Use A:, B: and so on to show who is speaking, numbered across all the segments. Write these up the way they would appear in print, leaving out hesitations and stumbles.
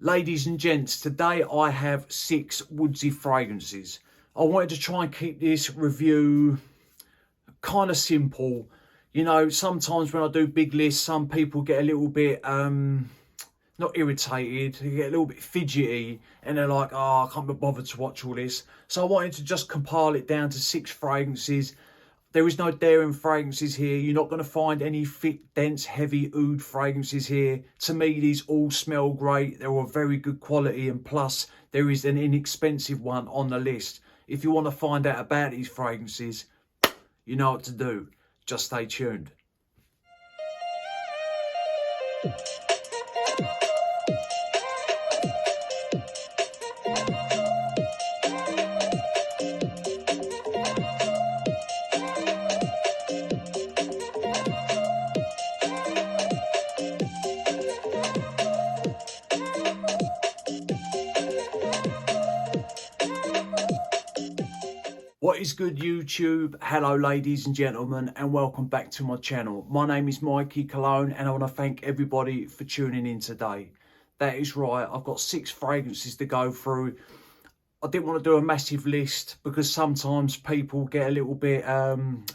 A: Ladies and gents, today I have 6 woodsy fragrances. I wanted to try and keep this review kind of simple. You know, sometimes when I do big lists, some people get a little bit, not irritated, they get a little bit fidgety and they're like, oh, I can't be bothered to watch all this. So I wanted to just compile it down to 6 fragrances. There is no daring fragrances here. You're not going to find any thick, dense, heavy oud fragrances here. To me, these all smell great. They're all very good quality, and plus there is an inexpensive one on the list. If you want to find out about these fragrances, you know what to do. Just stay tuned. What is good, YouTube? Hello ladies and gentlemen, and welcome back to my channel. My name is Mikey Cologne and I want to thank everybody for tuning in today. That is right, I've got 6 fragrances to go through. I didn't want to do a massive list because sometimes people get a little bit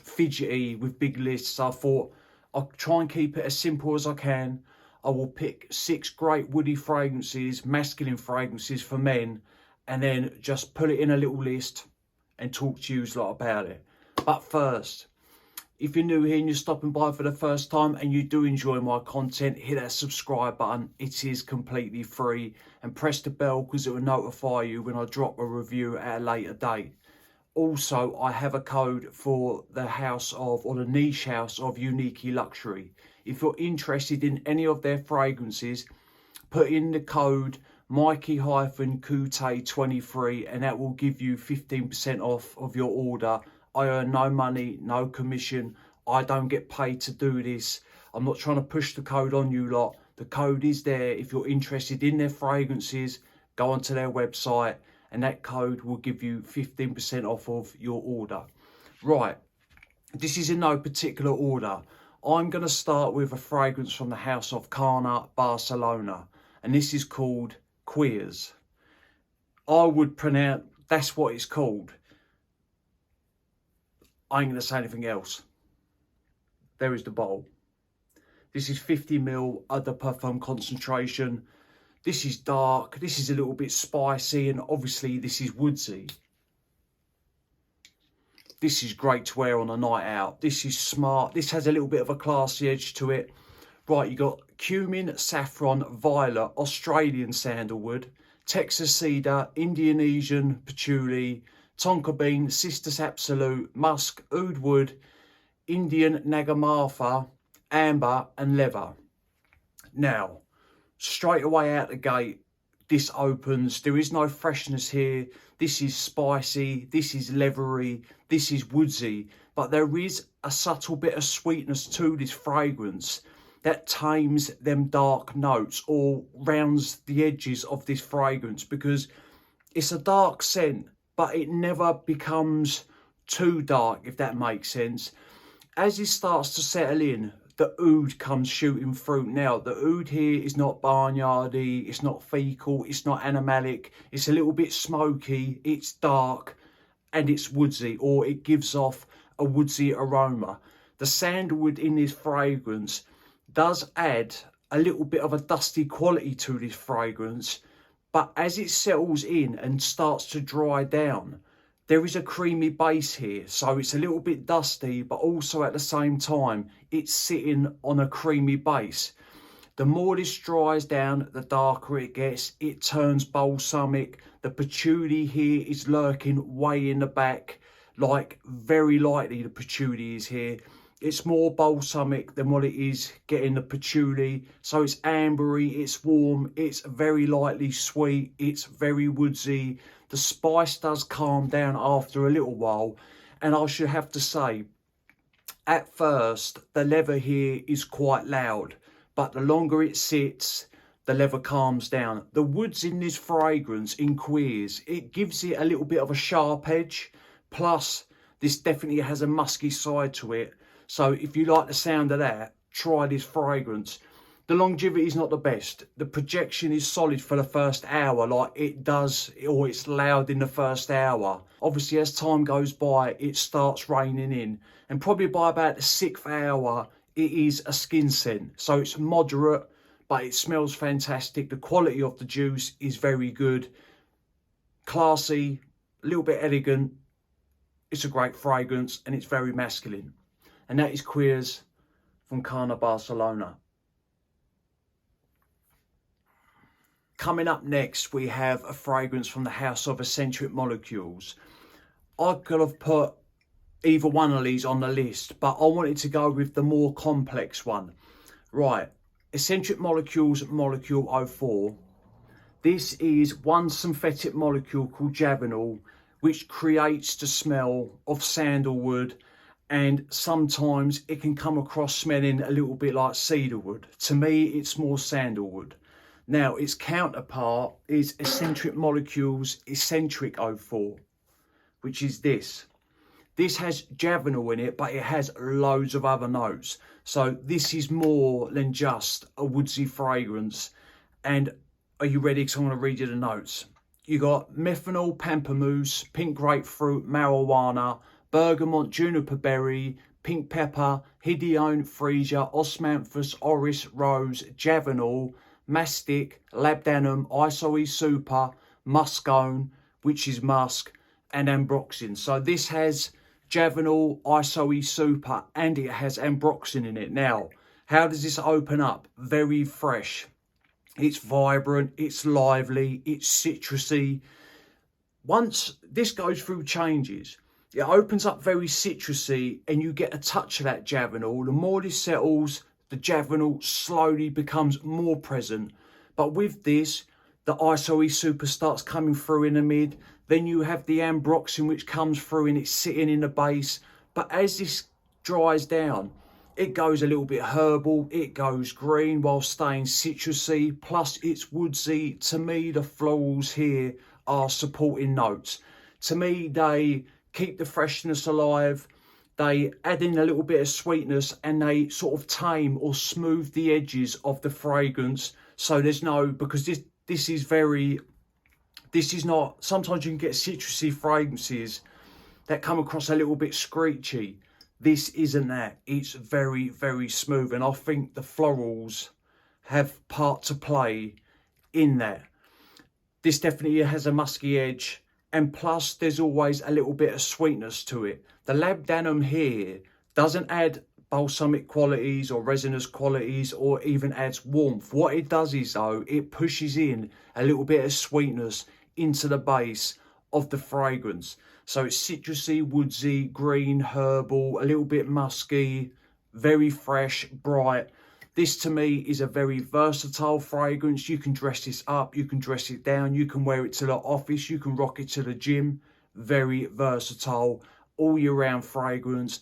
A: fidgety with big lists. So I thought I'll try and keep it as simple as I can. I will pick 6 great woody fragrances, masculine fragrances for men, and then just put it in a little list and talk to you lot about it. But first, if you're new here and you're stopping by for the first time and you do enjoy my content, hit that subscribe button. It is completely free, and press the bell because it will notify you when I drop a review at a later date. Also, I have a code for the house of, or the niche house of, Unique Luxury. If you're interested in any of their fragrances, put in the code Mikey-Kute23 and that will give you 15% off of your order. I earn no money, no commission. I don't get paid to do this. I'm not trying to push the code on you lot. The code is there. If you're interested in their fragrances, go onto their website and that code will give you 15% off of your order. Right, this is in no particular order. I'm going to start with a fragrance from the house of Carner Barcelona, and this is called Queers. I would pronounce, that's what it's called. I ain't going to say anything else. There is the bottle. This is 50 ml Eau de Parfum concentration. This is dark. This is a little bit spicy, and obviously this is woodsy. This is great to wear on a night out. This is smart. This has a little bit of a classy edge to it. Right, you got cumin, saffron, violet, Australian sandalwood, Texas cedar, Indonesian patchouli, tonka bean, cistus absolute, musk, oud wood, Indian nagamatha, amber and leather. Now, straight away out the gate, this opens. There is no freshness here. This is spicy, this is leathery, this is woodsy, but there is a subtle bit of sweetness to this fragrance that tames them dark notes or rounds the edges of this fragrance, because it's a dark scent, but it never becomes too dark, if that makes sense. As it starts to settle in, the oud comes shooting through. Now, the oud here is not barnyardy, it's not fecal, it's not animalic, it's a little bit smoky, it's dark, and it's woodsy, or it gives off a woodsy aroma. The sandalwood in this fragrance does add a little bit of a dusty quality to this fragrance, but as it settles in and starts to dry down, there is a creamy base here, so it's a little bit dusty, but also at the same time it's sitting on a creamy base. The more this dries down, the darker it gets. It turns balsamic. The patchouli here is lurking way in the back, like very lightly the patchouli is here. It's more balsamic than what it is getting the patchouli. So it's ambery, it's warm, it's very lightly sweet, it's very woodsy. The spice does calm down after a little while. And I should have to say, at first, the leather here is quite loud. But the longer it sits, the leather calms down. The woods in this fragrance, in Queers, it gives it a little bit of a sharp edge. Plus, this definitely has a musky side to it. So if you like the sound of that, try this fragrance. The longevity is not the best. The projection is solid for the first hour, like it does, or it's loud in the first hour. Obviously, as time goes by, it starts reining in. And probably by about the 6th hour, it is a skin scent. So it's moderate, but it smells fantastic. The quality of the juice is very good. Classy, a little bit elegant. It's a great fragrance and it's very masculine. And that is Queers from Carner Barcelona. Coming up next, we have a fragrance from the house of Escentric Molecules. I could have put either one of these on the list, but I wanted to go with the more complex one. Right, Escentric Molecules Molecule 04. This is one synthetic molecule called Javanol, which creates the smell of sandalwood, and sometimes it can come across smelling a little bit like cedarwood. To me, it's more sandalwood. Now, its counterpart is Escentric Molecules Escentric 04, which is this. This has Javanol in it, but it has loads of other notes. So this is more than just a woodsy fragrance. And are you ready? Because I'm going to read you the notes. You got methanol, pamplemousse, pink grapefruit, marijuana, bergamot, juniper berry, pink pepper, hidione, freesia, osmanthus, orris, rose, javanol, mastic, labdanum, isoe super, muscone, which is musk, and ambroxan. So this has Javanol, isoe super, and it has ambroxan in it. Now, how does this open up? Very fresh. It's vibrant, it's lively, it's citrusy. Once this goes through changes, it opens up very citrusy and you get a touch of that Javanol. The more this settles, the Javanol slowly becomes more present. But with this, the isoe super starts coming through in the mid. Then you have the ambroxan, which comes through and it's sitting in the base. But as this dries down, it goes a little bit herbal, it goes green while staying citrusy, plus it's woodsy. To me, the florals here are supporting notes. To me, they keep the freshness alive. They add in a little bit of sweetness and they sort of tame or smooth the edges of the fragrance. So there's no, because this is not, sometimes you can get citrusy fragrances that come across a little bit screechy. This isn't that. It's very, very smooth. And I think the florals have part to play in that. This definitely has a musky edge. And plus, there's always a little bit of sweetness to it. The labdanum here doesn't add balsamic qualities or resinous qualities or even adds warmth. What it does is, though, it pushes in a little bit of sweetness into the base of the fragrance. So it's citrusy, woodsy, green, herbal, a little bit musky, very fresh, bright. This to me is a very versatile fragrance. You can dress this up, you can dress it down, you can wear it to the office, you can rock it to the gym. Very versatile, all year round fragrance,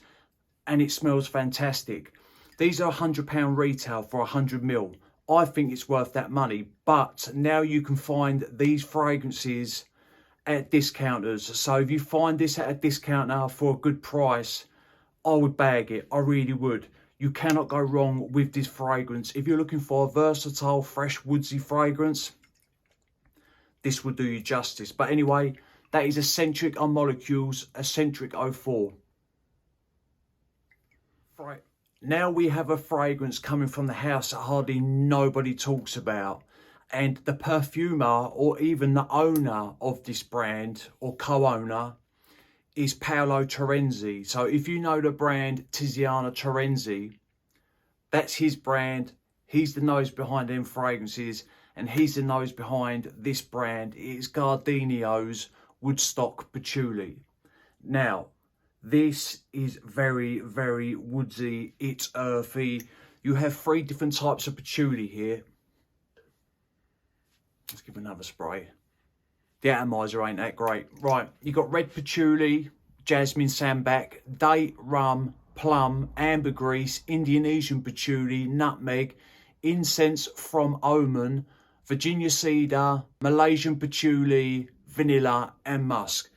A: and it smells fantastic. These are £100 retail for 100 ml. I think it's worth that money, but now you can find these fragrances at discounters. So if you find this at a discounter for a good price, I would bag it. I really would. You cannot go wrong with this fragrance. If you're looking for a versatile, fresh, woodsy fragrance, this will do you justice. But anyway, that is Escentric Molecules, Escentric 04. Right, now we have a fragrance coming from the house that hardly nobody talks about. And the perfumer, or even the owner of this brand, or co-owner, is Paolo Terenzi. So if you know the brand Tiziana Terenzi, that's his brand. He's the nose behind them fragrances, and he's the nose behind this brand. It is Gardinio's Woodstock Patchouli. Now, this is very, very woodsy. It's earthy. You have 3 different types of patchouli here. Let's give another spray. The atomizer ain't that great. Right, you got red patchouli, jasmine sambac, date, rum, plum, ambergris, Indonesian patchouli, nutmeg, incense from Oman, Virginia cedar, Malaysian patchouli, vanilla and musk.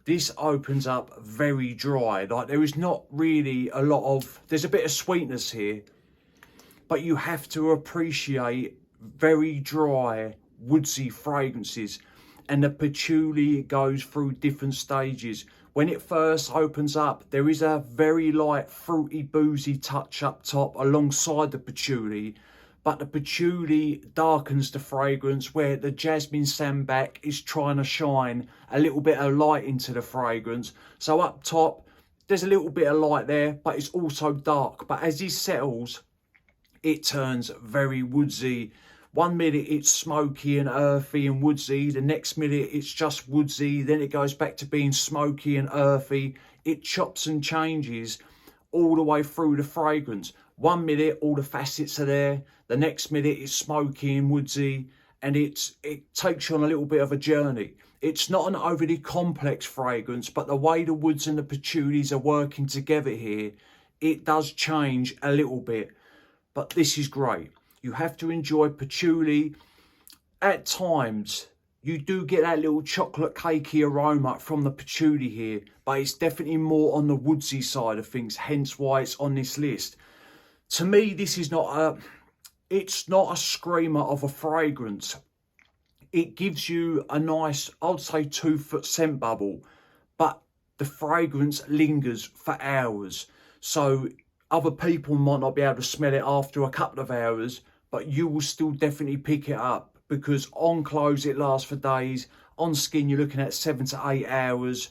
A: This opens up very dry. Like, there is not really a lot of, there's a bit of sweetness here, but you have to appreciate very dry, woodsy fragrances. And the patchouli goes through different stages. When it first opens up, there is a very light, fruity, boozy touch up top alongside the patchouli. But the patchouli darkens the fragrance, where the jasmine sambac is trying to shine a little bit of light into the fragrance. So up top, there's a little bit of light there, but it's also dark. But as it settles, it turns very woodsy. One minute it's smoky and earthy and woodsy, the next minute it's just woodsy, then it goes back to being smoky and earthy. It chops and changes all the way through the fragrance. One minute all the facets are there, the next minute it's smoky and woodsy, and it takes you on a little bit of a journey. It's not an overly complex fragrance, but the way the woods and the patchoulis are working together here, it does change a little bit. But this is great. You have to enjoy patchouli. At times, you do get that little chocolate cakey aroma from the patchouli here, but it's definitely more on the woodsy side of things, hence why it's on this list. To me, this is it's not a screamer of a fragrance. It gives you a nice, I'd say 2 foot scent bubble, but the fragrance lingers for hours. So other people might not be able to smell it after a couple of hours, but you will still definitely pick it up, because on clothes it lasts for days. On skin, you're looking at 7 to 8 hours.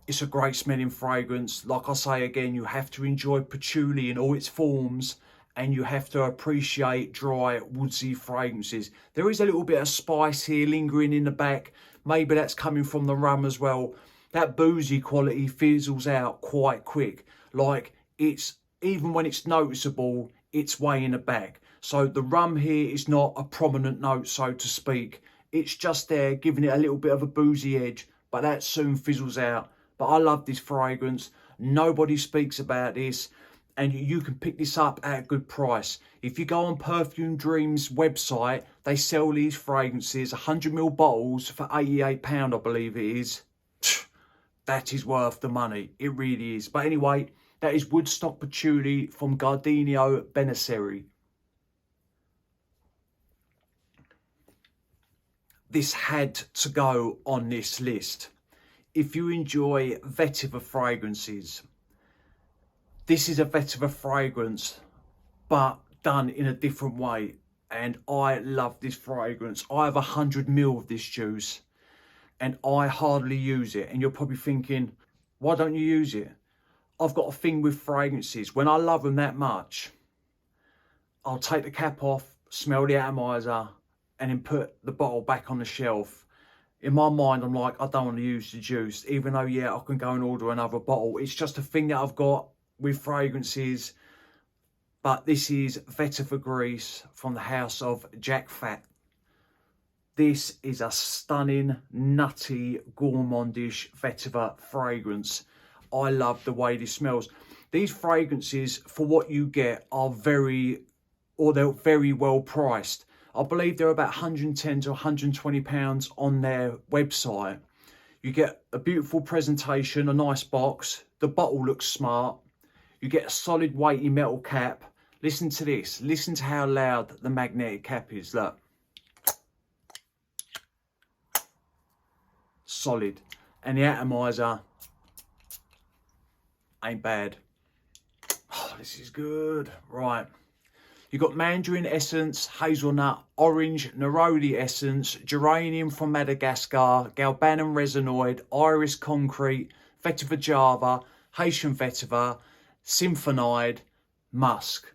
A: It's a great smelling fragrance. Like I say again, you have to enjoy patchouli in all its forms, and you have to appreciate dry, woodsy fragrances. There is a little bit of spice here lingering in the back. Maybe that's coming from the rum as well. That boozy quality fizzles out quite quick. Like, it's, even when it's noticeable, it's way in the back. So the rum here is not a prominent note, so to speak. It's just there, giving it a little bit of a boozy edge, but that soon fizzles out. But I love this fragrance. Nobody speaks about this, and you can pick this up at a good price. If you go on Perfume Dream's website, they sell these fragrances, 100ml bottles, for £88, I believe it is. That is worth the money. It really is. But anyway, that is Woodstock Patchouli from Gardino Benesseri. This had to go on this list. If you enjoy vetiver fragrances, this is a vetiver fragrance, but done in a different way. And I love this fragrance. I have 100ml of this juice, and I hardly use it. And you're probably thinking, why don't you use it? I've got a thing with fragrances. When I love them that much, I'll take the cap off, smell the atomizer, and then put the bottle back on the shelf. In my mind, I'm like, I don't want to use the juice, even though, yeah, I can go and order another bottle. It's just a thing that I've got with fragrances. But this is Vetiver Gris from the house of Jacques Fath. This is a stunning, nutty, gourmandish vetiver fragrance. I love the way this smells. These fragrances, for what you get, are they're very well priced. I believe they're about £110 to £120 on their website. You get a beautiful presentation, a nice box. The bottle looks smart. You get a solid weighty metal cap. Listen to this. Listen to how loud the magnetic cap is. Look. Solid. And the atomizer ain't bad. Oh, this is good. Right. You've got mandarin essence, hazelnut, orange, neroli essence, geranium from Madagascar, galbanum resinoid, iris concrete, vetiver java, Haitian vetiver, symphonide, musk.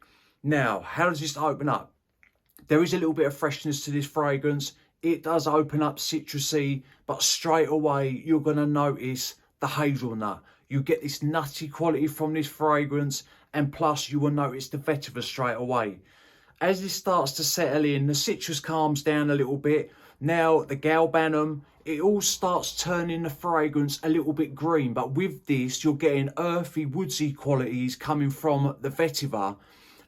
A: Now, how does this open up? There is a little bit of freshness to this fragrance. It does open up citrusy, but straight away you're going to notice the hazelnut. You get this nutty quality from this fragrance, and plus you will notice the vetiver straight away. As this starts to settle in, the citrus calms down a little bit. Now the galbanum, it all starts turning the fragrance a little bit green, but with this you're getting earthy, woodsy qualities coming from the vetiver.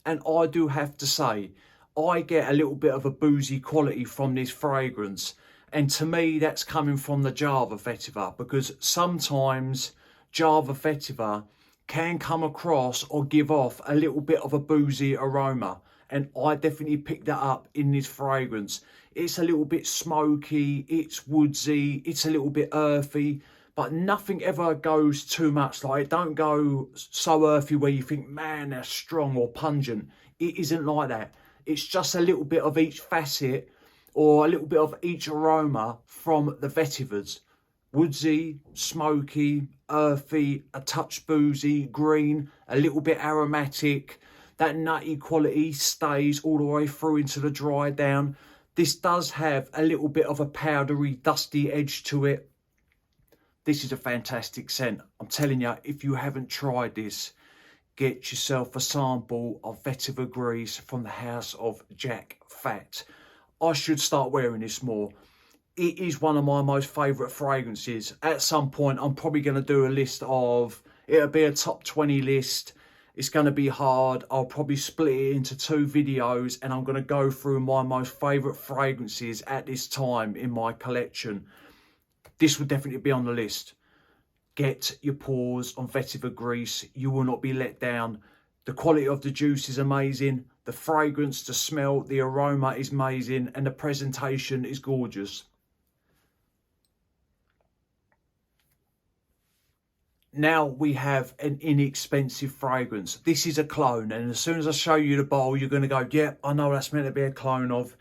A: And I do have to say, I get a little bit of a boozy quality from this fragrance, and to me that's coming from the Java vetiver, because sometimes Java vetiver can come across or give off a little bit of a boozy aroma, And I definitely picked that up in this fragrance. It's a little bit smoky, it's woodsy, it's a little bit earthy, but nothing ever goes too much. Like, it don't go so earthy where you think, man, that's strong or pungent. It isn't like that. It's just a little bit of each facet, or a little bit of each aroma from the Vetivers. Woodsy, smoky, earthy, a touch boozy, green, a little bit aromatic. That nutty quality stays all the way through into the dry down. This does have a little bit of a powdery, dusty edge to it. This is a fantastic scent. I'm telling you, if you haven't tried this, get yourself a sample of Vetiver Gris from the house of Jacques Fath. I should start wearing this more. It is one of my most favourite fragrances. At some point, I'm probably going to do a list of, it'll be a top 20 list. It's going to be hard. I'll probably split it into 2 videos, and I'm going to go through my most favourite fragrances at this time in my collection. This would definitely be on the list. Get your paws on Vetiver Gris. You will not be let down. The quality of the juice is amazing. The fragrance, the smell, the aroma is amazing. And the presentation is gorgeous. Now we have an inexpensive fragrance. This is a clone, and as soon as I show you the bowl, you're going to go, yeah, I know that's meant to be a clone of.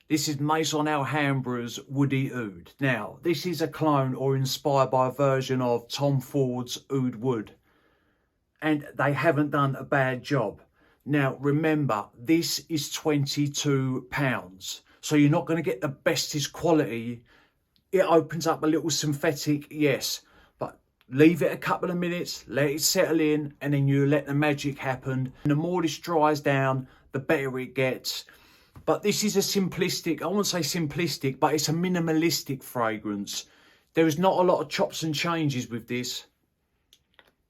A: This is Maison Alhambra's Woody Oud. Now, this is a clone or inspired by a version of Tom Ford's Oud Wood, and they haven't done a bad job. Now, remember, this is £22, so you're not going to get the bestest quality. It opens up a little synthetic, yes, but leave it a couple of minutes, let it settle in, and then you let the magic happen. And the more this dries down, the better it gets. But this is a simplistic, I won't say simplistic, but it's a minimalistic fragrance. There is not a lot of chops and changes with this.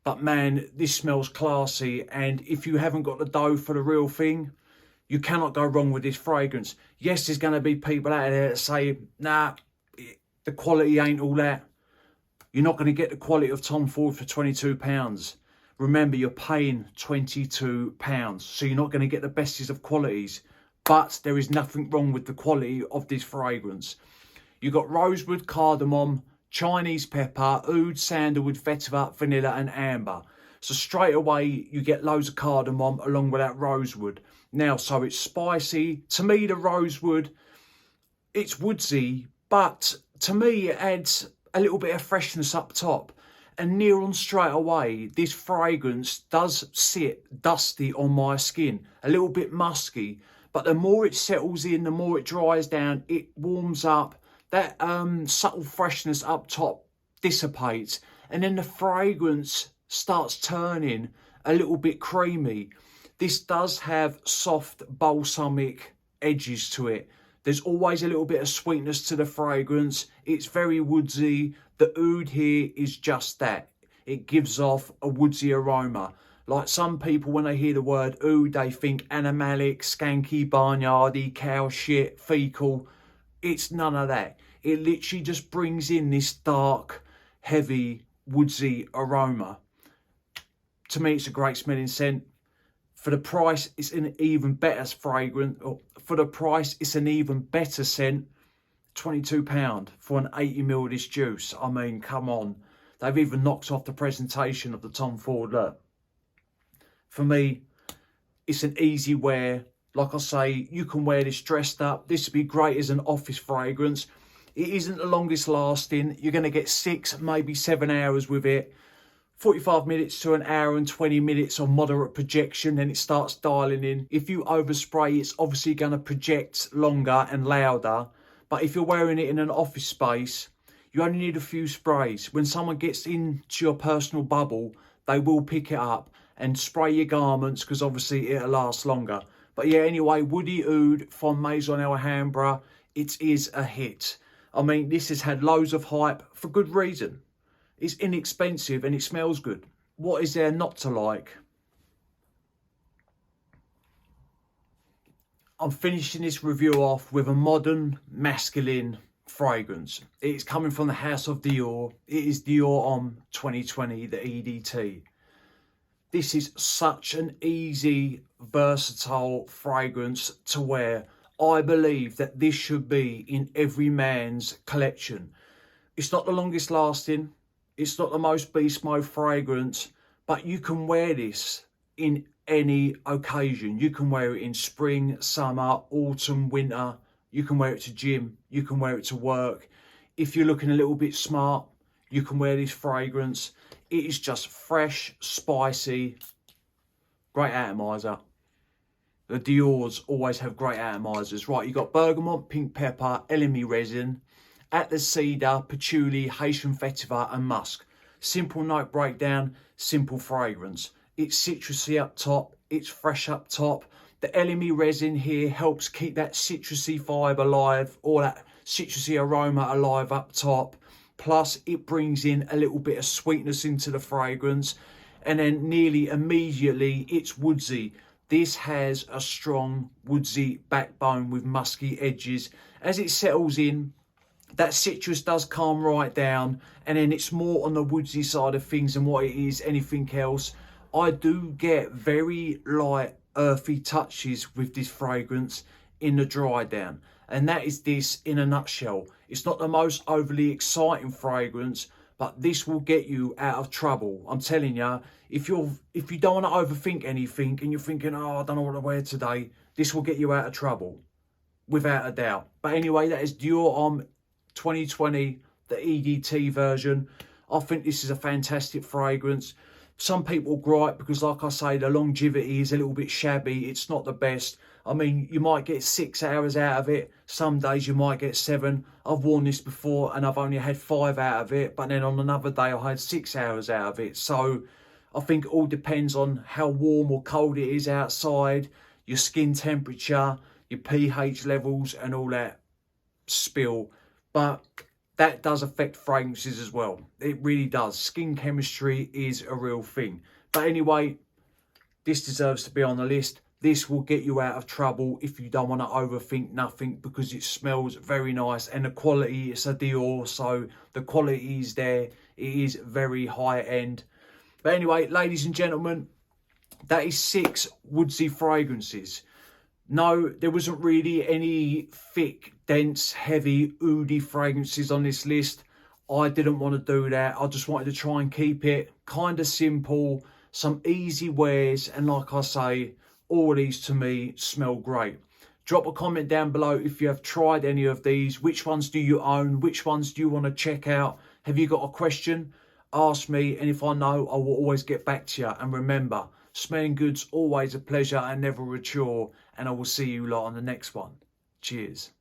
A: But man, this smells classy. And if you haven't got the dough for the real thing, you cannot go wrong with this fragrance. Yes, there's going to be people out there that say, nah, the quality ain't all that. You're not going to get the quality of Tom Ford for £22. Remember, you're paying £22. So you're not going to get the bestest of qualities. But there is nothing wrong with the quality of this fragrance. You've got rosewood, cardamom, Chinese pepper, oud, sandalwood, vetiver, vanilla and amber. So straight away you get loads of cardamom along with that rosewood. Now, so it's spicy. To me, the rosewood, it's woodsy, but to me it adds a little bit of freshness up top. And near on straight away, this fragrance does sit dusty on my skin, a little bit musky. But the more it settles in, the more it dries down, it warms up. That subtle freshness up top dissipates. And then the fragrance starts turning a little bit creamy. This does have soft balsamic edges to it. There's always a little bit of sweetness to the fragrance. It's very woodsy. The oud here is just that. It gives off a woodsy aroma. Like some people, when they hear the word oud, they think animalic, skanky, barnyardy, cow shit, fecal. It's none of that. It literally just brings in this dark, heavy, woodsy aroma. To me, it's a great smelling scent. For the price, it's an even better fragrance. Or for the price, it's an even better scent. £22 for an 80ml of this juice. I mean, come on. They've even knocked off the presentation of the Tom Ford look. For me, it's an easy wear. Like I say, you can wear this dressed up. This would be great as an office fragrance. It isn't the longest lasting. You're going to get 6, maybe 7 hours with it. 45 minutes to an hour and 20 minutes on moderate projection, then it starts dialing in. If you overspray, it's obviously going to project longer and louder. But if you're wearing it in an office space, you only need a few sprays. When someone gets into your personal bubble, they will pick it up and spray your garments, because obviously it'll last longer. But yeah, anyway, Woody Oud from Maison Alhambra, it is a hit. I mean, this has had loads of hype for good reason. It's inexpensive and it smells good. What is there not to like? I'm finishing this review off with a modern, masculine fragrance. It's coming from the house of Dior. It is Dior Homme 2020, the EDT. This is such an easy, versatile fragrance to wear. I believe that this should be in every man's collection. It's not the longest lasting. It's not the most beast mode fragrance, but you can wear this in any occasion. You can wear it in spring, summer, autumn, winter. You can wear it to gym. You can wear it to work. If you're looking a little bit smart, you can wear this fragrance. It is just fresh, spicy, great atomizer. The Dior's always have great atomizers. Right, you got bergamot, pink pepper, elemi resin, atlas cedar, patchouli, Haitian vetiver and musk. Simple note breakdown, simple fragrance. It's citrusy up top, it's fresh up top. The elemi resin here helps keep that citrusy vibe alive, or that citrusy aroma alive up top. Plus it brings in a little bit of sweetness into the fragrance, and then nearly immediately it's woodsy. This has a strong woodsy backbone with musky edges. As it settles in, that citrus does calm right down, and then it's more on the woodsy side of things than what it is anything else. I do get very light earthy touches with this fragrance in the dry down, and that is this in a nutshell. It's not the most overly exciting fragrance, but this will get you out of trouble. I'm telling you, if you don't want to overthink anything and you're thinking, oh, I don't know what to wear today, this will get you out of trouble, without a doubt. But anyway, that is Dior Homme 2020, the EDT version. I think this is a fantastic fragrance. Some people gripe because, like I say, the longevity is a little bit shabby. It's not the best. I mean, you might get 6 hours out of it. Some days you might get 7. I've worn this before and I've only had 5 out of it. But then on another day, I had 6 hours out of it. So I think it all depends on how warm or cold it is outside, your skin temperature, your pH levels and all that spill. But that does affect fragrances as well. It really does. Skin chemistry is a real thing. But anyway, this deserves to be on the list. This will get you out of trouble if you don't want to overthink nothing, because it smells very nice. And the quality, it's a Dior, so the quality is there. It is very high end. But anyway, ladies and gentlemen, that is 6 woodsy fragrances. No, there wasn't really any thick, dense, heavy, oody fragrances on this list. I didn't want to do that. I just wanted to try and keep it kind of simple, some easy wears. And like I say, all of these to me smell great. Drop a comment down below if you have tried any of these. Which ones do you own? Which ones do you want to check out? Have you got a question? Ask me, and if I know, I will always get back to you. And remember, smelling good's always a pleasure and never a chore. And I will see you lot on the next one. Cheers.